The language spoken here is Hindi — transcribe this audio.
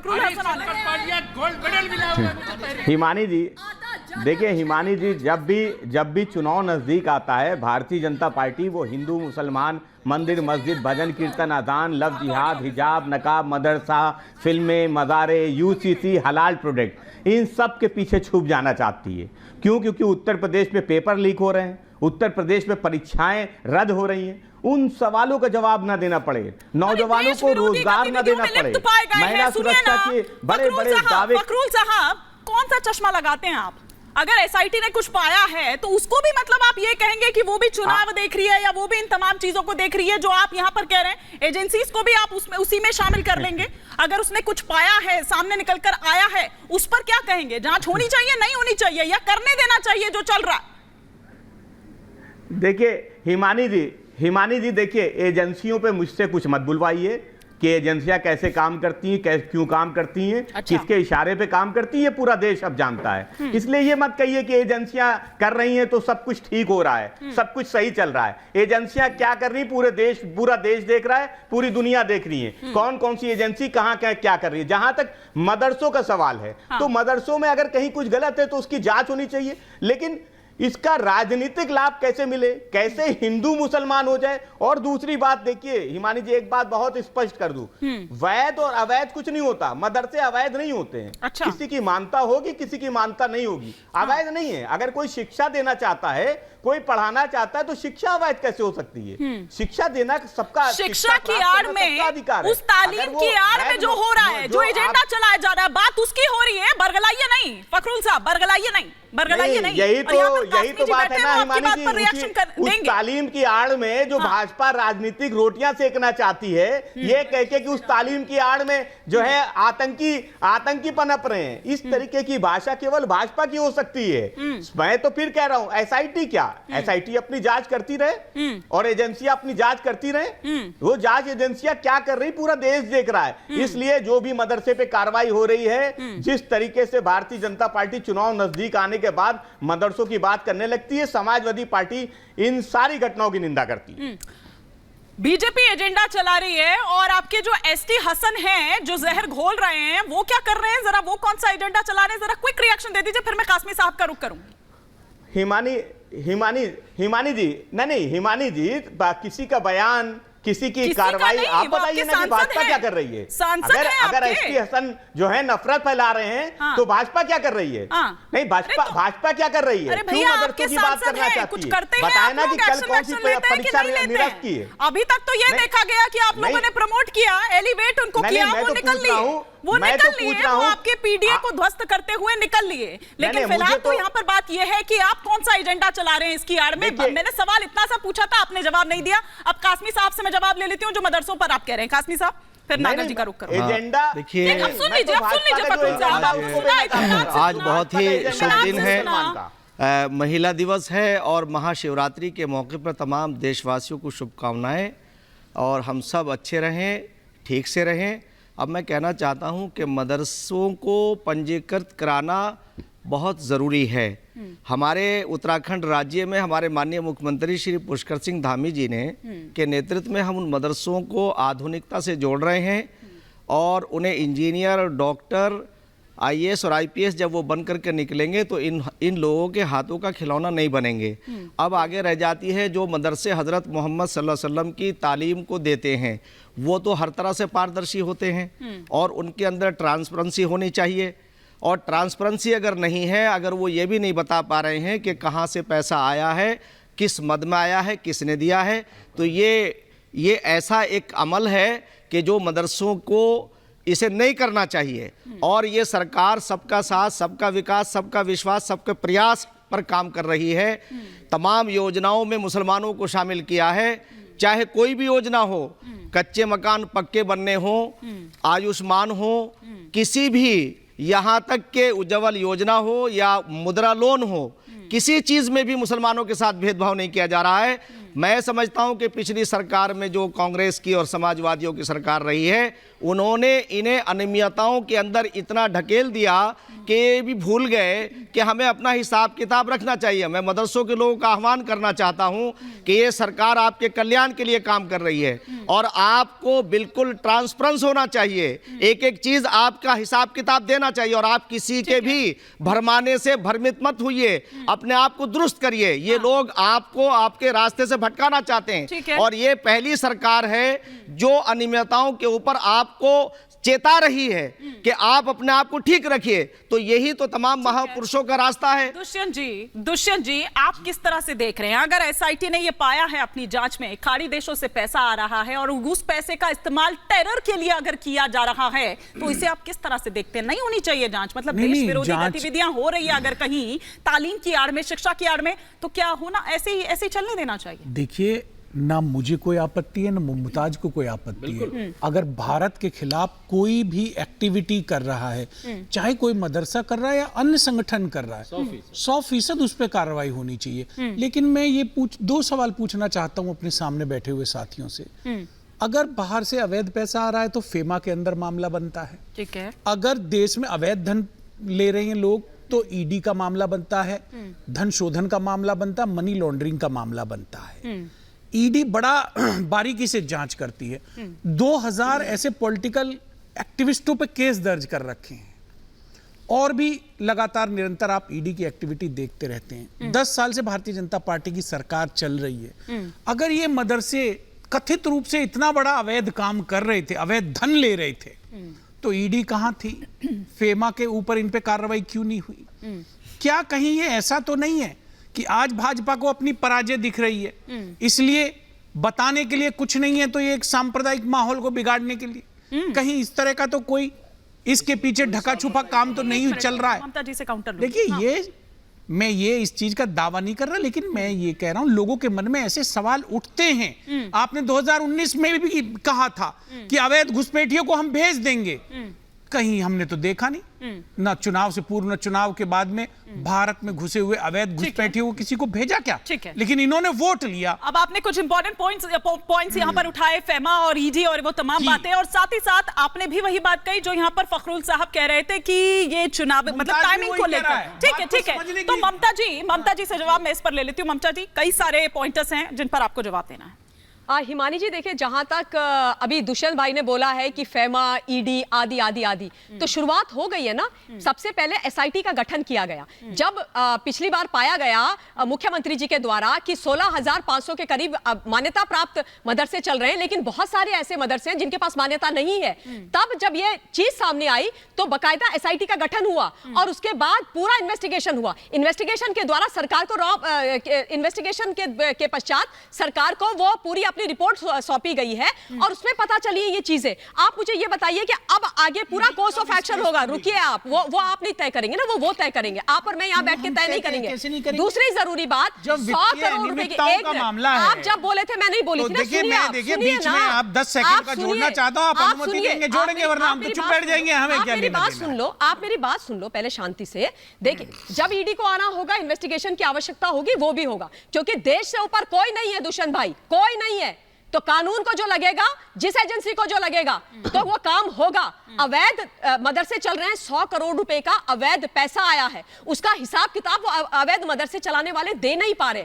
फखरुल हसन। गोल्ड मेडल मिला हुआ। हिमानी जी देखिए, हिमानी जी जब भी चुनाव नज़दीक आता है, भारतीय जनता पार्टी वो हिंदू मुसलमान, मंदिर मस्जिद, भजन कीर्तन, अजान, लफ्ज जिहाद, हिजाब, नकाब, मदरसा, फिल्में, मज़ारे, यूसीसी, हलाल प्रोडक्ट, इन सब के पीछे छुप जाना चाहती है। क्यों? क्योंकि उत्तर प्रदेश में पेपर लीक हो रहे हैं, उत्तर प्रदेश में परीक्षाएं रद्द हो रही हैं, उन सवालों का जवाब ना देना पड़े, नौजवानों को रोजगार ना देना पड़े, महिला सुरक्षा के बड़े बड़े दावे। फखरुल साहब, कौन सा चश्मा लगाते हैं आप? अगर एसआईटी ने कुछ पाया है तो उसको भी मतलब आप ये कहेंगे कि वो भी चुनाव देख रही है या वो भी इन तमाम चीजों को देख रही है जो आप यहाँ पर कह रहे हैं? एजेंसीज को भी आप उसमें उसी में शामिल कर लेंगे? अगर उसने कुछ पाया है, सामने निकल कर आया है, उस पर क्या कहेंगे? जांच होनी चाहिए, नहीं होनी चाहिए, या करने देना चाहिए जो चल रहा है? देखिए हिमानी जी देखिए, एजेंसियों पे मुझसे कुछ मत बुलवाइए कि एजेंसियां कैसे काम करती हैं, क्यों काम करती हैं, अच्छा। किसके इशारे पे काम करती है, पूरा देश अब जानता है। इसलिए ये मत कहिए कि एजेंसियां कर रही हैं तो सब कुछ ठीक हो रहा है, सब कुछ सही चल रहा है। एजेंसियां क्या कर रही, पूरा देश देख रहा है, पूरी दुनिया देख रही है कौन कौन सी एजेंसी कहां क्या कर रही है। जहां तक मदरसों का सवाल है, तो मदरसों में अगर कहीं कुछ गलत है तो उसकी जांच होनी चाहिए, लेकिन इसका राजनीतिक लाभ कैसे मिले, कैसे हिंदू मुसलमान हो जाए। और दूसरी बात देखिए हिमानी जी, एक बात बहुत स्पष्ट कर दूं, वैध और अवैध कुछ नहीं होता, मदरसे अवैध नहीं होते हैं। अच्छा। किसी की मानता होगी, किसी की मानता नहीं होगी, अवैध नहीं है। अगर कोई शिक्षा देना चाहता है, कोई पढ़ाना चाहता है, तो शिक्षा अवैध कैसे हो सकती है? शिक्षा देना सबका, शिक्षा की आड़ में, अधिकार, उस तालीम की आड़ में जो हो रहा है, जो एजेंडा चलाया जा रहा है, बात उसकी हो रही है, बरगलाइए नहीं फखरुल साहब, बरगलाइए नहीं। यही तो बात है ना हिमानी जी, उस तालीम की आड़ में जो भाजपा राजनीतिक रोटियां सेकना चाहती है, ये कह के कि उस तालीम की आड़ में जो है आतंकी पनप रहे हैं, इस तरीके की भाषा केवल भाजपा की हो सकती है। मैं तो फिर कह रहा हूं, एसआईटी क्या, एसआईटी अपनी जांच करती रहे और एजेंसियां अपनी जांच करती रहे। वो जांच एजेंसियां क्या कर रही, पूरा देश देख रहा है। इसलिए जो भी मदरसे पे कार्रवाई हो रही है, जिस तरीके से भारतीय जनता पार्टी चुनाव नजदीक आने के बाद मदरसों की बात करने लगती है, समाजवादी पार्टी इन सारी घटनाओं की निंदा करती है। बीजेपी एजेंडा चला रही है और आपके जो एसटी हसन हैं जो जहर घोल रहे हैं, वो क्या कर रहे हैं? जरा वो कौन सा एजेंडा चला रहे हैं, जरा क्विक रिएक्शन दे दीजिए, फिर मैं कासमी साहब का रुख करूंगी। हिमानी जी, नहीं हिमानी जी, किसी का बयान, किसी की कार्रवाई आप बताइए ना कि भाजपा क्या कर रही है। अगर एसटी हसन जो है नफरत फैला रहे हैं, तो भाजपा क्या कर रही है? नहीं, भाजपा क्या कर रही है? क्यों मदरसों की बात करना चाहती है? बताए ना कि कल कौन सी परीक्षा निरस्त की है। अभी तक तो ये देखा गया कि आप लोगों ने प्रमोट किया, एलिवेट उनको किया, वो निकल लिए, वो आपके पीडीए को ध्वस्त करते हुए निकल लिए। लेकिन फिलहाल तो यहाँ पर बात यह है कि आप कौन सा एजेंडा चला रहे हैं इसकी आड़ में। मैंने सवाल इतना सा पूछा था, आपने जवाब नहीं दिया। अब कासमी साहब से मैं जवाब ले लेती हूँ जो मदरसों पर आप कह रहे हैं। कासमी साहब, फिर नागर जी का रुख करो। एजेंडा देखिए, अब सुन लीजिए फखरुल साहब, आज बहुत ही शुभ दिन है, महिला दिवस है और महाशिवरात्रि के मौके पर तमाम देशवासियों को शुभकामनाएं, और हम सब अच्छे रहें, ठीक से रहें। अब मैं कहना चाहता हूं कि मदरसों को पंजीकृत कराना बहुत ज़रूरी है। हमारे उत्तराखंड राज्य में हमारे माननीय मुख्यमंत्री श्री पुष्कर सिंह धामी जी ने के नेतृत्व में हम उन मदरसों को आधुनिकता से जोड़ रहे हैं और उन्हें इंजीनियर, डॉक्टर, आईएएस और आईपीएस जब वो बन करके निकलेंगे तो इन लोगों के हाथों का खिलौना नहीं बनेंगे। अब आगे रह जाती है जो मदरसे हज़रत मोहम्मद सल्लल्लाहु अलैहि वसल्लम की तालीम को देते हैं, वो तो हर तरह से पारदर्शी होते हैं और उनके अंदर ट्रांसपेरेंसी होनी चाहिए। और ट्रांसपेरेंसी अगर नहीं है, अगर वो ये भी नहीं बता पा रहे हैं कि कहाँ से पैसा आया है, किस मद में आया है, किसने दिया है, तो ये ऐसा एक अमल है कि जो मदरसों को इसे नहीं करना चाहिए। और ये सरकार सबका साथ, सबका विकास, सबका विश्वास, सबके प्रयास पर काम कर रही है। तमाम योजनाओं में मुसलमानों को शामिल किया है, चाहे कोई भी योजना हो, कच्चे मकान पक्के बनने हो, आयुष्मान हो, किसी भी, यहाँ तक के उज्ज्वल योजना हो या मुद्रा लोन हो, किसी चीज़ में भी मुसलमानों के साथ भेदभाव नहीं किया जा रहा है। मैं समझता हूं कि पिछली सरकार में जो कांग्रेस की और समाजवादियों की सरकार रही है, उन्होंने इन्हें अनियमितताओं के अंदर इतना ढकेल दिया कि ये भी भूल गए कि हमें अपना हिसाब किताब रखना चाहिए। मैं मदरसों के लोगों का आह्वान करना चाहता हूं कि ये सरकार आपके कल्याण के लिए काम कर रही है और आपको बिल्कुल ट्रांसपेरेंस होना चाहिए, एक एक चीज आपका हिसाब किताब देना चाहिए और आप किसी के भी भरमाने से भ्रमित मत होइए, अपने आप को दुरुस्त करिए। ये लोग आपको आपके रास्ते से भटकाना चाहते हैं और ये पहली सरकार है जो अनियमितताओं के ऊपर आपको चेता रही है कि आप अपने आप को ठीक रखिए। तो यही तो तमाम महापुरुषों का रास्ता है। दुष्यंत जी, आप किस तरह से देख रहे हैं? अगर एसआईटी ने यह पाया है अपनी जांच में खाड़ी देशों से पैसा आ रहा है और उस पैसे का इस्तेमाल टेरर के लिए अगर किया जा रहा है, तो इसे आप किस तरह से देखते हैं? नहीं होनी चाहिए जांच, मतलब देश विरोधी गतिविधियां हो रही है अगर कहीं तालीम की आड़ में, शिक्षा की आड़ में, तो क्या होना ऐसे ही चलने देना चाहिए? देखिए, ना मुझे कोई आपत्ति है ना मुमताज को कोई आपत्ति है। अगर भारत के खिलाफ कोई भी एक्टिविटी कर रहा है, चाहे कोई मदरसा कर रहा है या अन्य संगठन कर रहा है, 100% उस पर कार्रवाई होनी चाहिए। लेकिन मैं ये दो सवाल पूछना चाहता हूं अपने सामने बैठे हुए साथियों से। अगर बाहर से अवैध पैसा आ रहा है तो फेमा के अंदर मामला बनता है, ठीक है। अगर देश में अवैध धन ले रहे हैं लोग तो ईडी का मामला बनता है, धन शोधन का मामला बनता है, मनी लॉन्ड्रिंग का मामला बनता है। ईडी बड़ा बारीकी से जांच करती है। 2000 ऐसे पॉलिटिकल एक्टिविस्टों पे केस दर्ज कर रखे हैं और भी लगातार निरंतर आप ईडी की एक्टिविटी देखते रहते हैं। 10 साल से भारतीय जनता पार्टी की सरकार चल रही है। अगर ये मदरसे कथित रूप से इतना बड़ा अवैध काम कर रहे थे, अवैध धन ले रहे थे, तो ईडी कहां थी? फेमा के ऊपर इन पे कार्रवाई क्यों नहीं हुई? क्या कहीं ये ऐसा तो नहीं है कि आज भाजपा को अपनी पराजय दिख रही है, इसलिए बताने के लिए कुछ नहीं है, तो ये एक सांप्रदायिक माहौल को बिगाड़ने के लिए? कहीं इस तरह का तो कोई इसके पीछे ढका छुपा काम तो नहीं चल रहा है? देखिए, मैं ये इस चीज का दावा नहीं कर रहा, लेकिन मैं ये कह रहा हूं लोगों के मन में ऐसे सवाल उठते हैं। आपने 2019 में भी कहा था कि अवैध घुसपैठियों को हम भेज देंगे, कहीं हमने तो देखा नहीं। ना चुनाव से पूर्व न चुनाव के बाद में भारत में घुसे हुए अवैध घुसपैठियों को किसी को भेजा क्या? लेकिन इन्होंने वोट लिया। अब आपने कुछ इंपॉर्टेंट पॉइंट्स यहाँ पर उठाए, फेमा और ईडी और वो तमाम बातें, और साथ ही साथ आपने भी वही बात कही जो यहाँ पर फखरुल साहब कह रहे थे कि ये चुनाव मतलब टाइमिंग को लेकर। ठीक है। तो ममता जी से जवाब मैं इस पर ले लेती हूँ। ममता जी, कई सारे पॉइंटर्स हैं जिन पर आपको जवाब देना है। हिमानी जी, देखिए, जहां तक अभी दुष्यंत भाई ने बोला है कि फेमा, ईडी आदि आदि आदि, तो शुरुआत हो गई है ना। सबसे पहले एसआईटी का गठन किया गया जब पिछली बार पाया गया मुख्यमंत्री जी के द्वारा कि 16,500 के करीब मान्यता प्राप्त मदरसे चल रहे हैं, लेकिन बहुत सारे ऐसे मदरसे हैं जिनके पास मान्यता नहीं है। तब जब ये चीज सामने आई तो बाकायदा एसआईटी का गठन हुआ और उसके बाद पूरा इन्वेस्टिगेशन हुआ। इन्वेस्टिगेशन के द्वारा सरकार को इन्वेस्टिगेशन के पश्चात सरकार को वो पूरी अपनी रिपोर्ट सौंपी गई है और उसमें पता चली है ये चीजें। आप मुझे ये बताइए कि अब आगे पूरा कोर्स ऑफ एक्शन होगा। रुकिए, आप वो आप नहीं तय करेंगे ना, वो तय करेंगे। आप और मैं यहाँ बैठ के तय नहीं करेंगे। दूसरी जरूरी बात, 100 करोड़ रुपए की एक मामला है। आप जब बोले थे मैं नहीं बोली थी ना। देखिए, बीच में आप 10 सेकंड का जोड़ना चाहता हूं, आप अनुमति देंगे जोड़ेंगे, वरना हम तो चुप बैठ जाएंगे। हमें क्या? मेरी बात सुन लो, आप मेरी बात सुन लो पहले शांति से। देखिए, जब ईडी को आना होगा, इन्वेस्टिगेशन की आवश्यकता होगी, वो भी होगा, क्योंकि देश से ऊपर कोई नहीं है दुष्यंत भाई, कोई नहीं है। तो कानून को जो लगेगा, जिस एजेंसी को जो लगेगा, तो वो काम होगा। अवैध मदरसे चल रहे हैं, 100 करोड़ रुपए का अवैध पैसा आया है, उसका हिसाब किताब वो अवैध मदरसे चलाने वाले दे नहीं पा रहे।